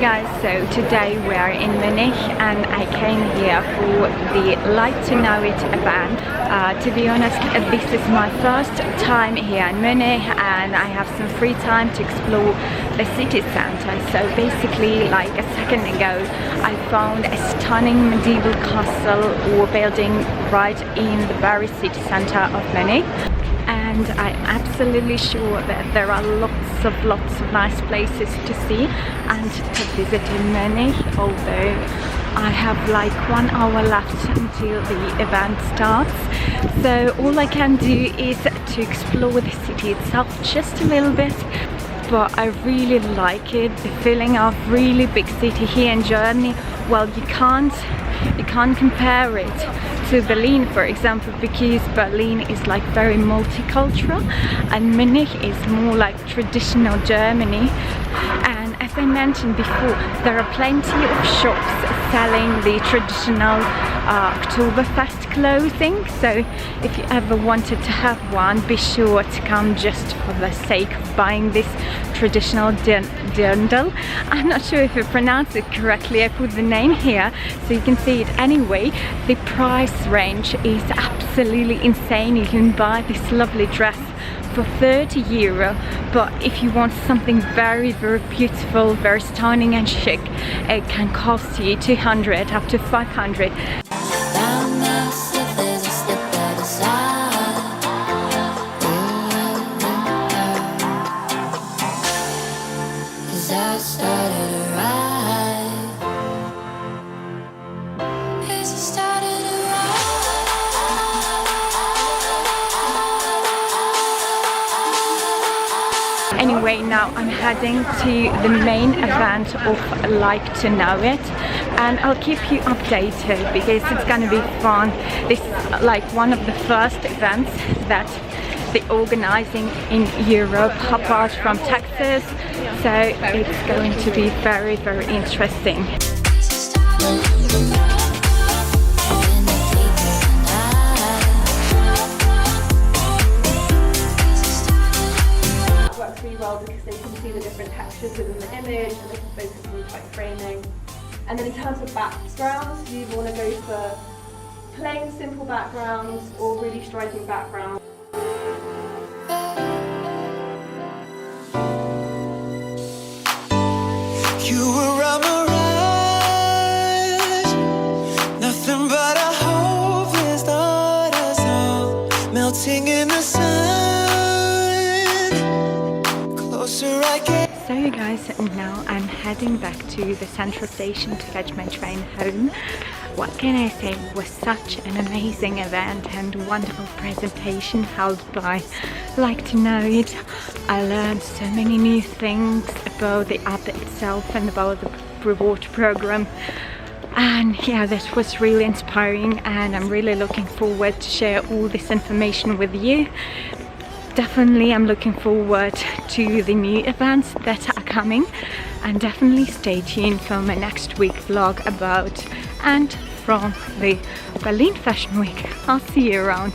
guys, so today we are in Munich and I came here for the LIKEtoKNOW.it event. To be honest, this is my first time here in Munich and I have some free time to explore the city center. So basically, like a second ago, I found a stunning medieval castle or building right in the very city center of Munich. And I'm absolutely sure that there are lots of nice places to see and to visit in Munich, although I have like 1 hour left until the event starts. So all I can do is to explore the city itself just a little bit. But I really like it, the feeling of really big city here in Germany. Well, you can't compare it to Berlin, for example, because Berlin is like very multicultural and Munich is more like traditional Germany. And as I mentioned before, there are plenty of shops selling the traditional Oktoberfest clothing. So if you ever wanted to have one, be sure to come just for the sake of buying this traditional dirndl. I'm not sure if I pronounced it correctly. I put the name here so you can see it anyway. The price range is absolutely insane. You can buy this lovely dress for 30 euro, but if you want something very beautiful, very stunning and chic, it can cost you 200 up to 500. Anyway, now I'm heading to the main event of LIKEtoKNOW.it and I'll keep you updated because it's gonna be fun. This is like one of the first events that they're organizing in Europe apart from Texas, so it's going to be very interesting. Well, because they can see the different textures within the image and they can focus on like framing. And then in terms of backgrounds, you want to go for plain simple backgrounds or really striking backgrounds. You were on the rise, nothing but a hopeless thought us all melting in the sun. So you guys, now I'm heading back to the central station to fetch my train home. What can I say, it was such an amazing event and wonderful presentation held by LIKEtoKNOW.it. I learned so many new things about the app itself and about the reward program. And yeah, that was really inspiring and I'm really looking forward to share all this information with you. Definitely I'm looking forward to the new events that are coming and definitely stay tuned for my next week vlog about and from the Berlin Fashion Week. I'll see you around.